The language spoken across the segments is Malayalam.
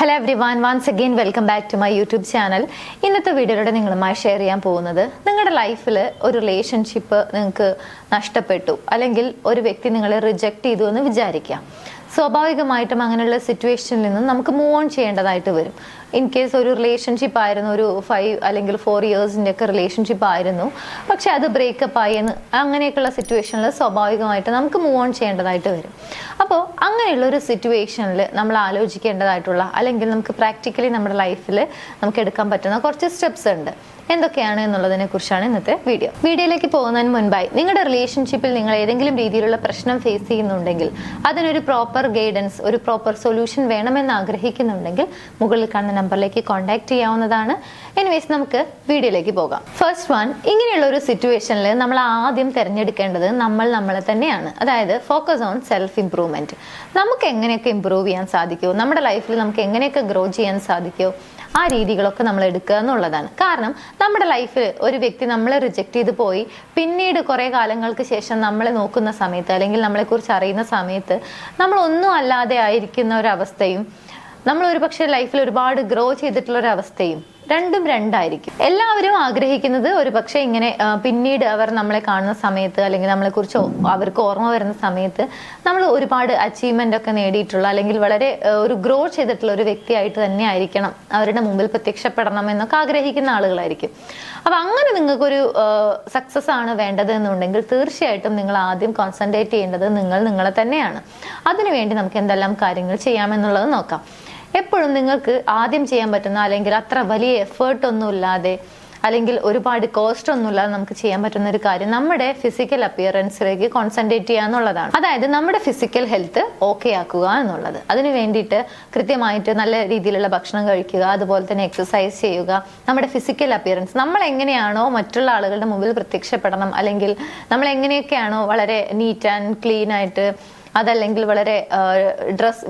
Hello everyone, once again welcome back to my YouTube channel. ഇന്നത്തെ വീഡിയോയിലൂടെ നിങ്ങളുമായി ഷെയർ ചെയ്യാൻ പോകുന്നത്, നിങ്ങളുടെ ലൈഫിൽ ഒരു റിലേഷൻഷിപ്പ് നിങ്ങൾക്ക് നഷ്ടപ്പെട്ടു, അല്ലെങ്കിൽ ഒരു വ്യക്തി നിങ്ങളെ റിജക്റ്റ് ചെയ്തു എന്ന് വിചാരിക്കാം. സ്വാഭാവികമായിട്ടും അങ്ങനെയുള്ള സിറ്റുവേഷനിൽ നിന്നും നമുക്ക് മൂവ് ഓൺ ചെയ്യേണ്ടതായിട്ട് വരും. ഇൻ കേസ് ഒരു റിലേഷൻഷിപ്പ് ആയിരുന്നു, ഒരു 5 അല്ലെങ്കിൽ 4 ഇയേഴ്സിൻ്റെ ഒക്കെ റിലേഷൻഷിപ്പ് ആയിരുന്നു, പക്ഷെ അത് ബ്രേക്കപ്പ് ആയി എന്ന് അങ്ങനെയൊക്കെയുള്ള സിറ്റുവേഷനിൽ സ്വാഭാവികമായിട്ട് നമുക്ക് മൂവ് ഓൺ ചെയ്യേണ്ടതായിട്ട് വരും. അപ്പോൾ അങ്ങനെയുള്ള ഒരു സിറ്റുവേഷനിൽ നമ്മൾ ആലോചിക്കേണ്ടതായിട്ടുള്ള, അല്ലെങ്കിൽ നമുക്ക് പ്രാക്ടിക്കലി നമ്മുടെ ലൈഫിൽ നമുക്ക് എടുക്കാൻ പറ്റുന്ന കുറച്ച് സ്റ്റെപ്സ് ഉണ്ട്. എന്തൊക്കെയാണ് എന്നുള്ളതിനെ കുറിച്ചാണ് ഇന്നത്തെ വീഡിയോ. വീഡിയോയിലേക്ക് പോകുന്നതിന് മുൻപായി, നിങ്ങളുടെ റിലേഷൻഷിപ്പിൽ നിങ്ങൾ ഏതെങ്കിലും രീതിയിലുള്ള പ്രശ്നം ഫേസ് ചെയ്യുന്നുണ്ടെങ്കിൽ, അതിനൊരു പ്രോപ്പർ ഗൈഡൻസ്, ഒരു പ്രോപ്പർ സൊല്യൂഷൻ വേണമെന്ന് ആഗ്രഹിക്കുന്നുണ്ടെങ്കിൽ മുകളിൽ കാണുന്ന നമ്പറിലേക്ക് കോൺടാക്ട് ചെയ്യാവുന്നതാണ്. എനിവേസ്, നമുക്ക് വീഡിയോയിലേക്ക് പോകാം. ഫസ്റ്റ് വൺ, ഇങ്ങനെയുള്ള ഒരു സിറ്റുവേഷനിൽ നമ്മൾ ആദ്യം തിരഞ്ഞെടുക്കേണ്ടത് നമ്മളെ തന്നെയാണ്. അതായത് ഫോക്കസ് ഓൺ സെൽഫ് ഇംപ്രൂവ്മെന്റ്. നമുക്ക് എങ്ങനെയൊക്കെ ഇംപ്രൂവ് ചെയ്യാൻ സാധിക്കുമോ, നമ്മുടെ ലൈഫിൽ നമുക്ക് എങ്ങനെയൊക്കെ ഗ്രോ ചെയ്യാൻ സാധിക്കുമോ, ആ രീതികളൊക്കെ നമ്മൾ എടുക്കുക എന്നുള്ളതാണ്. കാരണം നമ്മുടെ ലൈഫിൽ ഒരു വ്യക്തി നമ്മളെ റിജക്റ്റ് ചെയ്ത് പോയി, പിന്നീട് കുറേ കാലങ്ങൾക്ക് ശേഷം നമ്മളെ നോക്കുന്ന സമയത്ത്, അല്ലെങ്കിൽ നമ്മളെക്കുറിച്ച് അറിയുന്ന സമയത്ത് നമ്മൾ ഒന്നും അല്ലാതെ ആയിരിക്കുന്ന ഒരവസ്ഥയും, നമ്മൾ ഒരു പക്ഷേ ലൈഫിൽ ഒരുപാട് ഗ്രോ ചെയ്തിട്ടുള്ള ഒരു അവസ്ഥയും രണ്ടും രണ്ടായിരിക്കും. എല്ലാവരും ആഗ്രഹിക്കുന്നത് ഒരു പക്ഷേ ഇങ്ങനെ പിന്നീട് അവർ നമ്മളെ കാണുന്ന സമയത്ത്, അല്ലെങ്കിൽ നമ്മളെക്കുറിച്ച് അവർക്ക് ഓർമ്മ വരുന്ന സമയത്ത് നമ്മൾ ഒരുപാട് അച്ചീവ്മെന്റ് ഒക്കെ നേടിയിട്ടുള്ള, അല്ലെങ്കിൽ വളരെ ഒരു ഗ്രോ ചെയ്തിട്ടുള്ള ഒരു വ്യക്തിയായിട്ട് തന്നെ ആയിരിക്കണം അവരുടെ മുമ്പിൽ പ്രത്യക്ഷപ്പെടണം എന്നൊക്കെ ആഗ്രഹിക്കുന്ന ആളുകളായിരിക്കും. അപ്പൊ അങ്ങനെ നിങ്ങൾക്കൊരു സക്സസ് ആണ് വേണ്ടത് എന്നുണ്ടെങ്കിൽ തീർച്ചയായിട്ടും നിങ്ങൾ ആദ്യം കോൺസെൻട്രേറ്റ് ചെയ്യേണ്ടത് നിങ്ങളെ തന്നെയാണ്. അതിനുവേണ്ടി നമുക്ക് എന്തെല്ലാം കാര്യങ്ങൾ ചെയ്യാമെന്നുള്ളത് നോക്കാം. എപ്പോഴും നിങ്ങൾക്ക് ആദ്യം ചെയ്യാൻ പറ്റുന്ന, അല്ലെങ്കിൽ അത്ര വലിയ എഫേർട്ട് ഒന്നും ഇല്ലാതെ, അല്ലെങ്കിൽ ഒരുപാട് കോസ്റ്റ് ഒന്നും ഇല്ലാതെ നമുക്ക് ചെയ്യാൻ പറ്റുന്ന ഒരു കാര്യം നമ്മുടെ ഫിസിക്കൽ അപ്പിയറൻസിലേക്ക് കോൺസെൻട്രേറ്റ് ചെയ്യുക എന്നുള്ളതാണ്. അതായത് നമ്മുടെ ഫിസിക്കൽ ഹെൽത്ത് ഓക്കെ ആക്കുക എന്നുള്ളത്. അതിന് വേണ്ടിയിട്ട് കൃത്യമായിട്ട് നല്ല രീതിയിലുള്ള ഭക്ഷണം കഴിക്കുക, അതുപോലെ തന്നെ എക്സസൈസ് ചെയ്യുക. നമ്മുടെ ഫിസിക്കൽ അപ്പിയറൻസ്, നമ്മൾ എങ്ങനെയാണോ മറ്റുള്ള ആളുകളുടെ മുമ്പിൽ പ്രത്യക്ഷപ്പെടണം, അല്ലെങ്കിൽ നമ്മൾ എങ്ങനെയൊക്കെയാണോ വളരെ നീറ്റ് ആൻഡ് ക്ലീൻ ആയിട്ട്, അതല്ലെങ്കിൽ വളരെ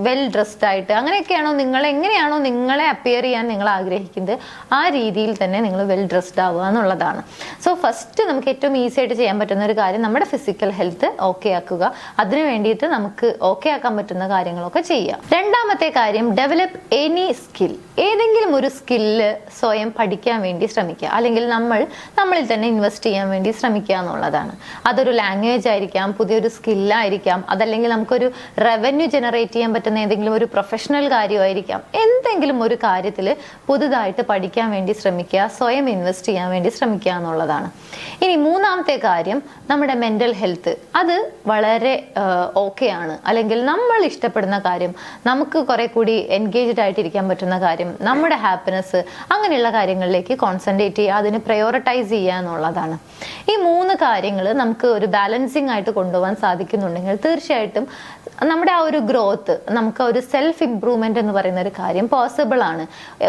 വെൽ ഡ്രസ്ഡ് ആയിട്ട്, അങ്ങനെയൊക്കെയാണോ എങ്ങനെയാണോ നിങ്ങളെ അപ്പിയർ ചെയ്യാൻ നിങ്ങൾ ആഗ്രഹിക്കുന്നത്, ആ രീതിയിൽ തന്നെ നിങ്ങൾ വെൽ ഡ്രസ്ഡ് ആവുക എന്നുള്ളതാണ്. സോ ഫസ്റ്റ് നമുക്ക് ഏറ്റവും ഈസി ആയിട്ട് ചെയ്യാൻ പറ്റുന്ന ഒരു കാര്യം നമ്മുടെ ഫിസിക്കൽ ഹെൽത്ത് ഓക്കെ ആക്കുക. അതിനു വേണ്ടിയിട്ട് നമുക്ക് ഓക്കെ ആക്കാൻ പറ്റുന്ന കാര്യങ്ങളൊക്കെ ചെയ്യുക. രണ്ടാമത്തെ കാര്യം, ഡെവലപ്പ് എനി സ്കിൽ. ഏതെങ്കിലും ഒരു സ്കില്ല് സ്വയം പഠിക്കാൻ വേണ്ടി ശ്രമിക്കുക, അല്ലെങ്കിൽ നമ്മളിൽ തന്നെ ഇൻവെസ്റ്റ് ചെയ്യാൻ വേണ്ടി ശ്രമിക്കുക എന്നുള്ളതാണ്. അതൊരു ലാംഗ്വേജ് ആയിരിക്കാം, പുതിയൊരു സ്കില്ലായിരിക്കാം, അതല്ലെങ്കിൽ നമുക്കൊരു റവന്യൂ ജനറേറ്റ് ചെയ്യാൻ പറ്റുന്ന ഏതെങ്കിലും ഒരു പ്രൊഫഷണൽ കാര്യമായിരിക്കാം. എന്തെങ്കിലും ഒരു കാര്യത്തിൽ പുതുതായിട്ട് പഠിക്കാൻ വേണ്ടി ശ്രമിക്കുക, സ്വയം ഇൻവെസ്റ്റ് ചെയ്യാൻ വേണ്ടി ശ്രമിക്കുക എന്നുള്ളതാണ്. ഇനി മൂന്നാമത്തെ കാര്യം, നമ്മുടെ മെന്റൽ ഹെൽത്ത്. അത് വളരെ ഓക്കെ ആണ്, അല്ലെങ്കിൽ നമ്മൾ ഇഷ്ടപ്പെടുന്ന കാര്യം, നമുക്ക് കുറെ കൂടി എൻഗേജ്ഡ് ആയിട്ടിരിക്കാൻ പറ്റുന്ന കാര്യം, നമ്മുടെ ഹാപ്പിനെസ്, അങ്ങനെയുള്ള കാര്യങ്ങളിലേക്ക് കോൺസെൻട്രേറ്റ് ചെയ്യുക, അതിന് പ്രയോറിറ്റൈസ് ചെയ്യുക എന്നുള്ളതാണ്. ഈ 3 കാര്യങ്ങൾ നമുക്ക് ഒരു ബാലൻസിങ് ആയിട്ട് കൊണ്ടുപോകാൻ സാധിക്കുന്നുണ്ടെങ്കിൽ തീർച്ചയായിട്ടും നമ്മുടെ ആ ഒരു ഗ്രോത്ത്, നമുക്ക് ഒരു സെൽഫ് ഇംപ്രൂവ്മെന്റ് എന്ന് പറയുന്ന ഒരു കാര്യം പോസിബിൾ ആണ്.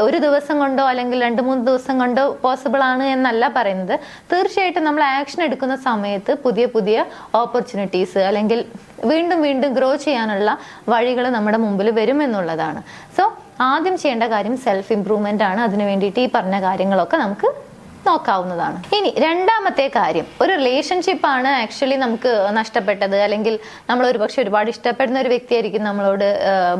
ഒരു ദിവസം കൊണ്ടോ അല്ലെങ്കിൽ 2-3 ദിവസം കൊണ്ടോ പോസിബിൾ ആണ് എന്നല്ല പറയുന്നത്. തീർച്ചയായിട്ടും നമ്മൾ ആക്ഷൻ എടുക്കുന്ന സമയത്ത് പുതിയ ഓപ്പർച്യൂണിറ്റീസ്, അല്ലെങ്കിൽ വീണ്ടും ഗ്രോ ചെയ്യാനുള്ള വഴികൾ നമ്മുടെ മുമ്പിൽ വരും എന്നുള്ളതാണ്. സോ ആദ്യം ചെയ്യേണ്ട കാര്യം സെൽഫ് ഇംപ്രൂവ്മെന്റ് ആണ്. അതിനു വേണ്ടിയിട്ട് ഈ പറഞ്ഞ കാര്യങ്ങളൊക്കെ നമുക്ക് നോക്കാവുന്നതാണ്. ഇനി രണ്ടാമത്തെ കാര്യം, ഒരു റിലേഷൻഷിപ്പ് ആണ് ആക്ച്വലി നമുക്ക് നഷ്ടപ്പെട്ടത്, അല്ലെങ്കിൽ നമ്മൾ ഒരു പക്ഷെ ഒരുപാട് ഇഷ്ടപ്പെടുന്ന ഒരു വ്യക്തിയായിരിക്കും നമ്മളോട്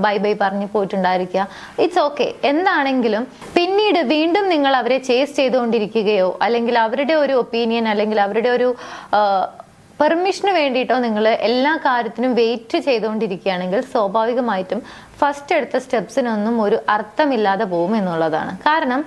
ബൈ പറഞ്ഞു പോയിട്ടുണ്ടായിരിക്കുക. It's okay. എന്താണെങ്കിലും പിന്നീട് വീണ്ടും നിങ്ങൾ അവരെ ചേസ് ചെയ്തുകൊണ്ടിരിക്കുകയോ, അല്ലെങ്കിൽ അവരുടെ ഒരു ഒപ്പീനിയൻ, അല്ലെങ്കിൽ അവരുടെ ഒരു പെർമിഷന് വേണ്ടിയിട്ടോ നിങ്ങൾ എല്ലാ കാര്യത്തിനും വെയിറ്റ് ചെയ്തുകൊണ്ടിരിക്കുകയാണെങ്കിൽ സ്വാഭാവികമായിട്ടും ഫസ്റ്റ് എടുത്ത സ്റ്റെപ്സിനൊന്നും ഒരു അർത്ഥമില്ലാതെ പോകും എന്നുള്ളതാണ്. കാരണം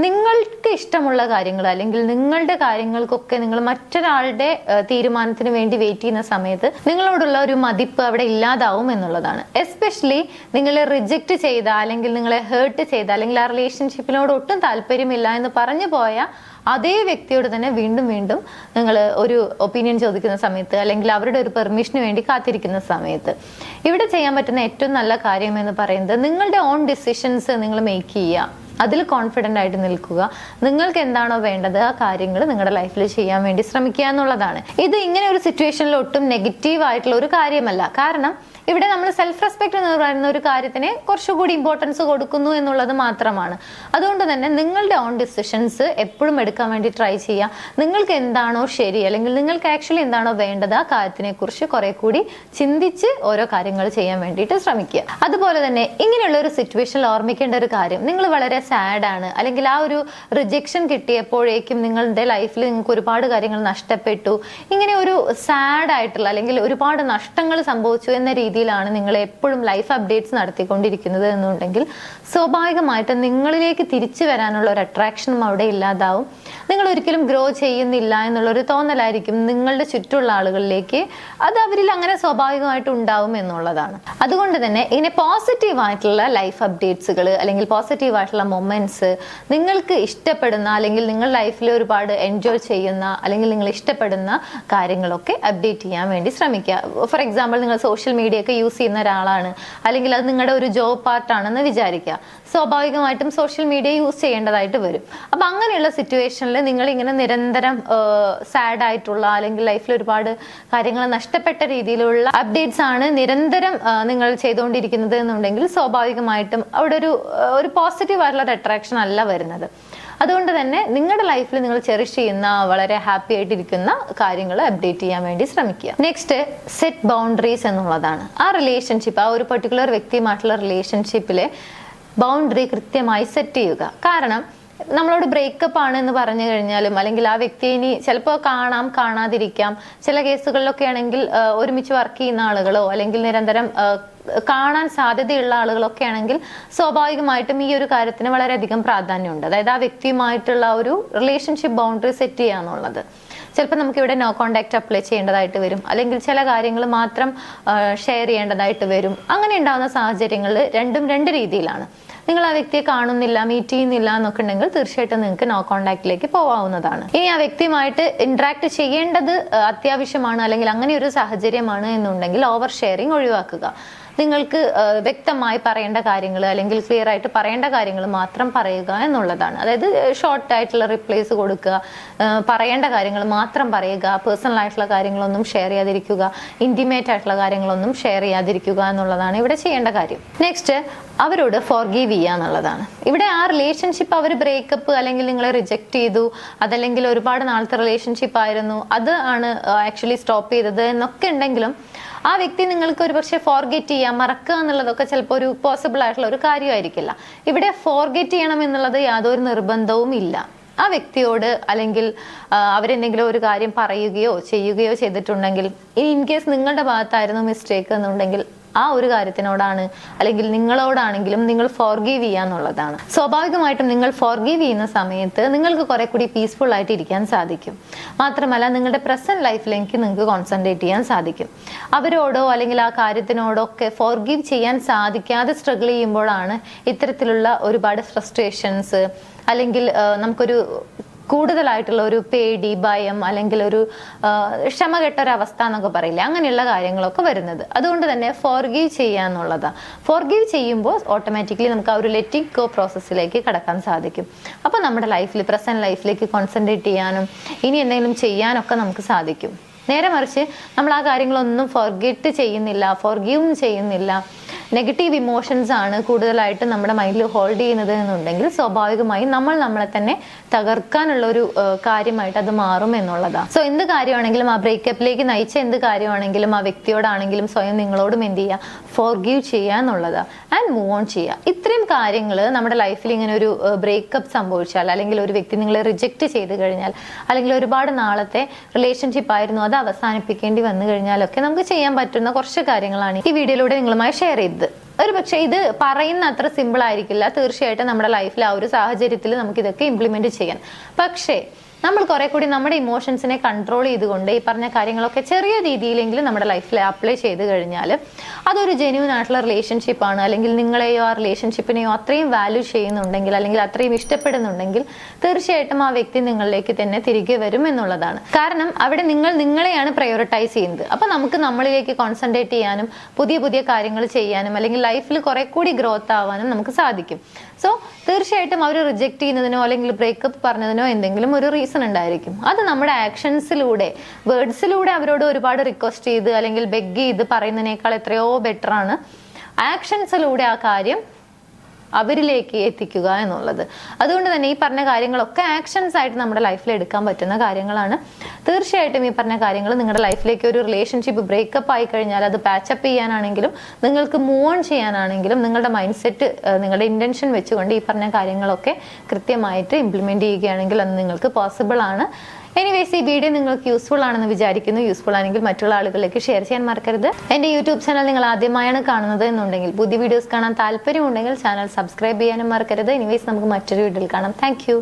നിങ്ങൾക്ക് ഇഷ്ടമുള്ള കാര്യങ്ങൾ, അല്ലെങ്കിൽ നിങ്ങളുടെ കാര്യങ്ങൾക്കൊക്കെ നിങ്ങൾ മറ്റൊരാളുടെ തീരുമാനത്തിന് വേണ്ടി വെയിറ്റ് ചെയ്യുന്ന സമയത്ത് നിങ്ങളോടുള്ള ഒരു മതിപ്പ് അവിടെ ഇല്ലാതാവും എന്നുള്ളതാണ്. എസ്പെഷ്യലി നിങ്ങളെ റിജക്റ്റ് ചെയ്ത, അല്ലെങ്കിൽ നിങ്ങളെ ഹേർട്ട് ചെയ്ത, അല്ലെങ്കിൽ ആ റിലേഷൻഷിപ്പിനോട് ഒട്ടും താല്പര്യമില്ല എന്ന് പറഞ്ഞു പോയ അതേ വ്യക്തിയോട് തന്നെ വീണ്ടും നിങ്ങൾ ഒരു ഒപ്പീനിയൻ ചോദിക്കുന്ന സമയത്ത്, അല്ലെങ്കിൽ അവരുടെ ഒരു പെർമിഷന് വേണ്ടി കാത്തിരിക്കുന്ന സമയത്ത്, ഇവിടെ ചെയ്യാൻ പറ്റുന്ന ഏറ്റവും നല്ല കാര്യം എന്ന് പറയുന്നത് നിങ്ങളുടെ ഓൺ ഡിസിഷൻസ് നിങ്ങൾ മേക്ക് ചെയ്യുക, അതിൽ കോൺഫിഡൻ്റ് ആയിട്ട് നിൽക്കുക. നിങ്ങൾക്ക് എന്താണോ വേണ്ടത് ആ കാര്യങ്ങൾ നിങ്ങളുടെ ലൈഫിൽ ചെയ്യാൻ വേണ്ടി ശ്രമിക്കുക എന്നുള്ളതാണ്. ഇത് ഇങ്ങനെ ഒരു സിറ്റുവേഷനിൽ ഒട്ടും നെഗറ്റീവ് ആയിട്ടുള്ള ഒരു കാര്യമല്ല. കാരണം ഇവിടെ നമ്മൾ സെൽഫ് റെസ്പെക്ട് എന്ന് പറയുന്ന ഒരു കാര്യത്തിന് കുറച്ചുകൂടി ഇമ്പോർട്ടൻസ് കൊടുക്കുന്നു എന്നുള്ളത് മാത്രമാണ്. അതുകൊണ്ട് തന്നെ നിങ്ങളുടെ ഓൺ ഡിസിഷൻസ് എപ്പോഴും എടുക്കാൻ വേണ്ടി ട്രൈ ചെയ്യുക. നിങ്ങൾക്ക് എന്താണോ ശരി, അല്ലെങ്കിൽ നിങ്ങൾക്ക് ആക്ച്വലി എന്താണോ വേണ്ടത്, ആ കാര്യത്തിനെ കുറിച്ച് കുറെ കൂടി ചിന്തിച്ച് ഓരോ കാര്യങ്ങൾ ചെയ്യാൻ വേണ്ടിയിട്ട് ശ്രമിക്കുക. അതുപോലെ തന്നെ ഇങ്ങനെയുള്ള ഒരു സിറ്റുവേഷനിൽ ഓർമ്മിക്കേണ്ട ഒരു കാര്യം, നിങ്ങൾ വളരെ സാഡ് ആണ്, അല്ലെങ്കിൽ ആ ഒരു റിജക്ഷൻ കിട്ടിയപ്പോഴേക്കും നിങ്ങളുടെ ലൈഫിൽ നിങ്ങൾക്ക് ഒരുപാട് കാര്യങ്ങൾ നഷ്ടപ്പെട്ടു, ഇങ്ങനെ ഒരു സാഡ് ആയിട്ടുള്ള അല്ലെങ്കിൽ ഒരുപാട് നഷ്ടങ്ങൾ സംഭവിച്ചു എന്ന രീതിയിലാണ് നിങ്ങൾ എപ്പോഴും ലൈഫ് അപ്ഡേറ്റ്സ് നടത്തിക്കൊണ്ടിരിക്കുന്നത് എന്നുണ്ടെങ്കിൽ സ്വാഭാവികമായിട്ട് നിങ്ങളിലേക്ക് തിരിച്ചു വരാനുള്ള ഒരു അട്രാക്ഷനും അവിടെ ഇല്ലാതാവും. നിങ്ങൾ ഒരിക്കലും ഗ്രോ ചെയ്യുന്നില്ല എന്നുള്ളൊരു തോന്നലായിരിക്കും നിങ്ങളുടെ ചുറ്റുമുള്ള ആളുകളിലേക്ക്. അത് അവരിൽ അങ്ങനെ സ്വാഭാവികമായിട്ട് ഉണ്ടാവും എന്നുള്ളതാണ്. അതുകൊണ്ട് തന്നെ ഇങ്ങനെ പോസിറ്റീവ് ആയിട്ടുള്ള ലൈഫ് അപ്ഡേറ്റ്സുകൾ അല്ലെങ്കിൽ പോസിറ്റീവ് ആയിട്ടുള്ള മൊമെന്റ്സ്, നിങ്ങൾക്ക് ഇഷ്ടപ്പെടുന്ന അല്ലെങ്കിൽ നിങ്ങൾ ലൈഫിൽ ഒരുപാട് എൻജോയ് ചെയ്യുന്ന അല്ലെങ്കിൽ നിങ്ങൾ ഇഷ്ടപ്പെടുന്ന കാര്യങ്ങളൊക്കെ അപ്ഡേറ്റ് ചെയ്യാൻ വേണ്ടി ശ്രമിക്കുക. ഫോർ എക്സാമ്പിൾ, നിങ്ങൾ സോഷ്യൽ മീഡിയ ഒക്കെ യൂസ് ചെയ്യുന്ന ഒരാളാണ്, അല്ലെങ്കിൽ അത് നിങ്ങളുടെ ഒരു ജോബ് പാർട്ടാണെന്ന് വിചാരിക്കുക. സ്വാഭാവികമായിട്ടും സോഷ്യൽ മീഡിയ യൂസ് ചെയ്യേണ്ടതായിട്ട് വരും. അപ്പൊ അങ്ങനെയുള്ള സിറ്റുവേഷനിൽ നിങ്ങൾ ഇങ്ങനെ നിരന്തരം സാഡ് ആയിട്ടുള്ള അല്ലെങ്കിൽ ലൈഫിൽ ഒരുപാട് കാര്യങ്ങൾ നഷ്ടപ്പെട്ട രീതിയിലുള്ള അപ്ഡേറ്റ്സ് ആണ് നിരന്തരം നിങ്ങൾ ചെയ്തുകൊണ്ടിരിക്കുന്നത് എന്നുണ്ടെങ്കിൽ സ്വാഭാവികമായിട്ടും അവിടെ ഒരു പോസിറ്റീവ് ആയിട്ടുള്ള ഒരു അട്രാക്ഷൻ അല്ല വരുന്നത്. അതുകൊണ്ട് തന്നെ നിങ്ങളുടെ ലൈഫിൽ നിങ്ങൾ ചെറിഷ് ചെയ്യുന്ന വളരെ ഹാപ്പി ആയിട്ടിരിക്കുന്ന കാര്യങ്ങൾ അപ്ഡേറ്റ് ചെയ്യാൻ വേണ്ടി ശ്രമിക്കുക. നെക്സ്റ്റ്, സെറ്റ് ബൗണ്ടറീസ് എന്നുള്ളതാണ്. ആ റിലേഷൻഷിപ്പ്, ആ ഒരു പെർട്ടിക്കുലർ വ്യക്തിയുമായിട്ടുള്ള റിലേഷൻഷിപ്പിലെ ബൗണ്ടറി കൃത്യമായി സെറ്റ് ചെയ്യുക. കാരണം നമ്മളോട് ബ്രേക്കപ്പ് ആണ് എന്ന് പറഞ്ഞു കഴിഞ്ഞാലും, അല്ലെങ്കിൽ ആ വ്യക്തിയെ ഇനി ചിലപ്പോൾ കാണാതിരിക്കാം. ചില കേസുകളിലൊക്കെ ആണെങ്കിൽ ഒരുമിച്ച് വർക്ക് ചെയ്യുന്ന ആളുകളോ അല്ലെങ്കിൽ നിരന്തരം കാണാൻ സാധ്യതയുള്ള ആളുകളൊക്കെ ആണെങ്കിൽ സ്വാഭാവികമായിട്ടും ഈ ഒരു കാര്യത്തിന് വളരെയധികം പ്രാധാന്യമുണ്ട്. അതായത് ആ വ്യക്തിയുമായിട്ടുള്ള ഒരു റിലേഷൻഷിപ്പ് ബൗണ്ടറി സെറ്റ് ചെയ്യുക എന്നുള്ളത്. ചിലപ്പോൾ നമുക്കിവിടെ നോ കോണ്ടാക്ട് അപ്ലൈ ചെയ്യേണ്ടതായിട്ട് വരും, അല്ലെങ്കിൽ ചില കാര്യങ്ങൾ മാത്രം ഷെയർ ചെയ്യേണ്ടതായിട്ട് വരും. അങ്ങനെ ഉണ്ടാകുന്ന സാഹചര്യങ്ങളിൽ രണ്ട് രീതിയിലാണ്. നിങ്ങൾ ആ വ്യക്തിയെ കാണുന്നില്ല, മീറ്റ് ചെയ്യുന്നില്ല എന്നൊക്കെ ഉണ്ടെങ്കിൽ തീർച്ചയായിട്ടും നിങ്ങൾക്ക് നോ കോണ്ടാക്റ്റിലേക്ക് പോവാവുന്നതാണ്. ഇനി ആ വ്യക്തിയുമായിട്ട് ഇന്ററാക്ട് ചെയ്യേണ്ടത് അത്യാവശ്യമാണ്, അല്ലെങ്കിൽ അങ്ങനെ ഒരു സാഹചര്യമാണ് എന്നുണ്ടെങ്കിൽ ഓവർ ഷെയറിങ് ഒഴിവാക്കുക. നിങ്ങൾക്ക് വ്യക്തമായി പറയേണ്ട കാര്യങ്ങൾ അല്ലെങ്കിൽ ക്ലിയർ ആയിട്ട് പറയേണ്ട കാര്യങ്ങൾ മാത്രം പറയുക എന്നുള്ളതാണ്. അതായത് ഷോർട്ട് ആയിട്ടുള്ള റിപ്ലൈസ് കൊടുക്കുക, പറയേണ്ട കാര്യങ്ങൾ മാത്രം പറയുക, പേഴ്സണൽ ആയിട്ടുള്ള കാര്യങ്ങളൊന്നും ഷെയർ ചെയ്യാതിരിക്കുക, ഇന്റിമേറ്റ് ആയിട്ടുള്ള കാര്യങ്ങളൊന്നും ഷെയർ ചെയ്യാതിരിക്കുക എന്നുള്ളതാണ് ഇവിടെ ചെയ്യേണ്ട കാര്യം. നെക്സ്റ്റ്, അവരോട് ഫോർഗീവ് ചെയ്യുക എന്നുള്ളതാണ്. ഇവിടെ ആ റിലേഷൻഷിപ്പ് അവർ ബ്രേക്കപ്പ് അല്ലെങ്കിൽ നിങ്ങളെ റിജക്ട് ചെയ്തു, അതല്ലെങ്കിൽ ഒരുപാട് നാളത്തെ റിലേഷൻഷിപ്പ് ആയിരുന്നു, അത് ആണ് ആക്ച്വലി സ്റ്റോപ്പ് ചെയ്തത് എന്നൊക്കെ ഉണ്ടെങ്കിലും ആ വ്യക്തി നിങ്ങൾക്ക് ഒരു പക്ഷെ ഫോർഗെറ്റ് ചെയ്യാം, മറക്കുക എന്നുള്ളതൊക്കെ ചിലപ്പോൾ ഒരു പോസിബിൾ ആയിട്ടുള്ള ഒരു കാര്യമായിരിക്കില്ല. ഇവിടെ ഫോർഗെറ്റ് ചെയ്യണം എന്നുള്ളത് യാതൊരു നിർബന്ധവും ഇല്ല. ആ വ്യക്തിയോട് അല്ലെങ്കിൽ അവരെന്തെങ്കിലും ഒരു കാര്യം പറയുകയോ ചെയ്യുകയോ ചെയ്തിട്ടുണ്ടെങ്കിൽ, ഇൻ കേസ് നിങ്ങളുടെ ഭാഗത്തായിരുന്നു മിസ്റ്റേക്ക് എന്നുണ്ടെങ്കിൽ ആ ഒരു കാര്യത്തിനോടാണ് അല്ലെങ്കിൽ നിങ്ങളോടാണെങ്കിലും നിങ്ങൾ ഫോർഗീവ് ചെയ്യാന്നുള്ളതാണ്. സ്വാഭാവികമായിട്ടും നിങ്ങൾ ഫോർഗീവ് ചെയ്യുന്ന സമയത്ത് നിങ്ങൾക്ക് കുറെ കൂടി പീസ്ഫുൾ ആയിട്ട് ഇരിക്കാൻ സാധിക്കും. മാത്രമല്ല നിങ്ങളുടെ പ്രസന്റ് ലൈഫിലേക്ക് നിങ്ങൾക്ക് കോൺസെൻട്രേറ്റ് ചെയ്യാൻ സാധിക്കും. അവരോടോ അല്ലെങ്കിൽ ആ കാര്യത്തിനോടോ ഒക്കെ ഫോർഗീവ് ചെയ്യാൻ സാധിക്കാതെ സ്ട്രഗിൾ ചെയ്യുമ്പോഴാണ് ഇത്തരത്തിലുള്ള ഒരുപാട് ഫ്രസ്ട്രേഷൻസ് അല്ലെങ്കിൽ നമുക്കൊരു കൂടുതലായിട്ടുള്ള ഒരു പേടി, ഭയം, അല്ലെങ്കിൽ ഒരു ക്ഷമകെട്ട ഒരു അവസ്ഥ എന്നൊക്കെ പറയില്ലേ, അങ്ങനെയുള്ള കാര്യങ്ങളൊക്കെ വരുന്നത്. അതുകൊണ്ട് തന്നെ ഫോർഗീവ് ചെയ്യുക എന്നുള്ളതാണ്. ഫോർഗീവ് ചെയ്യുമ്പോൾ ഓട്ടോമാറ്റിക്കലി നമുക്ക് ആ ഒരു ലെറ്റിംഗ് ഗോ പ്രോസസ്സിലേക്ക് കടക്കാൻ സാധിക്കും. അപ്പോൾ നമ്മുടെ ലൈഫിൽ പ്രസന്റ് ലൈഫിലേക്ക് കോൺസെൻട്രേറ്റ് ചെയ്യാനും ഇനി എന്തെങ്കിലും ചെയ്യാനൊക്കെ നമുക്ക് സാധിക്കും. നേരെ മറിച്ച് നമ്മൾ ആ കാര്യങ്ങളൊന്നും ഫോർഗെറ്റ് ചെയ്യുന്നില്ല, ഫോർഗീവും ചെയ്യുന്നില്ല, നെഗറ്റീവ് ഇമോഷൻസ് ആണ് കൂടുതലായിട്ട് നമ്മുടെ മൈൻഡിൽ ഹോൾഡ് ചെയ്യുന്നത് എന്നുണ്ടെങ്കിൽ സ്വാഭാവികമായും നമ്മളെ തന്നെ തകർക്കാനുള്ള ഒരു കാര്യമായിട്ട് അത് മാറും എന്നുള്ളതാണ്. സോ എന്ത് കാര്യമാണെങ്കിലും ആ ബ്രേക്കപ്പിലേക്ക് നയിച്ച എന്ത് കാര്യമാണെങ്കിലും ആ വ്യക്തിയോടാണെങ്കിലും സ്വയം നിങ്ങളോടും എന്ത് ചെയ്യുക, ഫോർഗീവ് ചെയ്യുക എന്നുള്ളതാണ്. ആൻഡ് മൂവ് ഓൺ ചെയ്യുക. ഇത്രയും കാര്യങ്ങൾ നമ്മുടെ ലൈഫിൽ ഇങ്ങനെ ഒരു ബ്രേക്കപ്പ് സംഭവിച്ചാൽ, അല്ലെങ്കിൽ ഒരു വ്യക്തി നിങ്ങളെ റിജക്റ്റ് ചെയ്ത് കഴിഞ്ഞാൽ, അല്ലെങ്കിൽ ഒരുപാട് നാളത്തെ റിലേഷൻഷിപ്പ് ആയിരുന്നു അത് അവസാനിപ്പിക്കേണ്ടി വന്നു കഴിഞ്ഞാലൊക്കെ നമുക്ക് ചെയ്യാൻ പറ്റുന്ന കുറച്ച് കാര്യങ്ങളാണ് ഈ വീഡിയോയിലൂടെ നിങ്ങളുമായി ഷെയർ ചെയ്തത്. ഒരു പക്ഷെ ഇത് പറയുന്ന അത്ര സിമ്പിൾ ആയിരിക്കില്ല. തീർച്ചയായിട്ടും നമ്മുടെ ലൈഫിൽ ആ ഒരു സാഹചര്യത്തിൽ നമുക്ക് ഇതൊക്കെ ഇംപ്ലിമെന്റ് ചെയ്യാൻ. പക്ഷേ നമ്മൾ കുറെ കൂടി നമ്മുടെ ഇമോഷൻസിനെ കൺട്രോൾ ചെയ്തുകൊണ്ട് ഈ പറഞ്ഞ കാര്യങ്ങളൊക്കെ ചെറിയ രീതിയിലെങ്കിലും നമ്മുടെ ലൈഫിൽ അപ്ലൈ ചെയ്ത് കഴിഞ്ഞാൽ അതൊരു ജെന്യൂൻ ആയിട്ടുള്ള റിലേഷൻഷിപ്പാണ്, അല്ലെങ്കിൽ നിങ്ങളെയോ ആ റിലേഷൻഷിപ്പിനെയോ അത്രയും വാല്യൂ ചെയ്യുന്നുണ്ടെങ്കിൽ, അല്ലെങ്കിൽ അത്രയും ഇഷ്ടപ്പെടുന്നുണ്ടെങ്കിൽ തീർച്ചയായിട്ടും ആ വ്യക്തി നിങ്ങളിലേക്ക് തന്നെ തിരികെ വരും എന്നുള്ളതാണ്. കാരണം അവിടെ നിങ്ങളെയാണ് പ്രയോറിറ്റൈസ് ചെയ്യുന്നത്. അപ്പൊ നമുക്ക് നമ്മളിലേക്ക് കോൺസെൻട്രേറ്റ് ചെയ്യാനും പുതിയ പുതിയ കാര്യങ്ങൾ ചെയ്യാനും അല്ലെങ്കിൽ ലൈഫിൽ കുറെ കൂടി ഗ്രോത്ത് ആവാനും നമുക്ക് സാധിക്കും. സോ തീർച്ചയായിട്ടും അവർ റിജക്ട് ചെയ്യുന്നതിനോ അല്ലെങ്കിൽ ബ്രേക്കപ്പ് പറഞ്ഞതിനോ എന്തെങ്കിലും ഒരു റീസൺ ഉണ്ടായിരിക്കും. അത് നമ്മുടെ ആക്ഷൻസിലൂടെ, വേർഡ്സിലൂടെ അവരോട് ഒരുപാട് റിക്വസ്റ്റ് ചെയ്ത് അല്ലെങ്കിൽ ബെഗ് ചെയ്ത് പറയുന്നതിനേക്കാൾ എത്രയോ ബെറ്റർ ആണ് ആക്ഷൻസിലൂടെ ആ കാര്യം അവരിലേക്ക് എത്തിക്കുക എന്നുള്ളത്. അതുകൊണ്ട് തന്നെ ഈ പറഞ്ഞ കാര്യങ്ങളൊക്കെ ആക്ഷൻസ് ആയിട്ട് നമ്മുടെ ലൈഫിൽ എടുക്കാൻ പറ്റുന്ന കാര്യങ്ങളാണ്. തീർച്ചയായിട്ടും ഈ പറഞ്ഞ കാര്യങ്ങൾ നിങ്ങളുടെ ലൈഫിലേക്ക് ഒരു റിലേഷൻഷിപ്പ് ബ്രേക്കപ്പ് ആയി കഴിഞ്ഞാൽ അത് പാച്ചപ്പ് ചെയ്യാനാണെങ്കിലും നിങ്ങൾക്ക് മൂവ് ഓൺ ചെയ്യാനാണെങ്കിലും നിങ്ങളുടെ മൈൻഡ് സെറ്റ്, നിങ്ങളുടെ ഇന്റൻഷൻ വെച്ചുകൊണ്ട് ഈ പറഞ്ഞ കാര്യങ്ങളൊക്കെ കൃത്യമായിട്ട് ഇംപ്ലിമെന്റ് ചെയ്യുകയാണെങ്കിൽ അത് നിങ്ങൾക്ക് പോസിബിൾ ആണ്. എനിവേസ്, ഈ വീഡിയോ നിങ്ങൾക്ക് യൂസ്ഫുൾ ആണെന്ന് വിചാരിക്കുന്നു. യൂസ്ഫുൾ ആണെങ്കിൽ മറ്റുള്ള ആളുകളിലേക്ക് ഷെയർ ചെയ്യാൻ മറക്കരുത്. എൻ്റെ യൂട്യൂബ് ചാനൽ നിങ്ങൾ ആദ്യമായാണ് കാണുന്നത് എന്നുണ്ടെങ്കിൽ, പുതിയ വീഡിയോസ് കാണാൻ താല്പര്യമുണ്ടെങ്കിൽ ചാനൽ സബ്സ്ക്രൈബ് ചെയ്യാനും മറക്കരുത്. എനിവേസ്, നമുക്ക് മറ്റൊരു വീഡിയോയിൽ കാണാം. താങ്ക്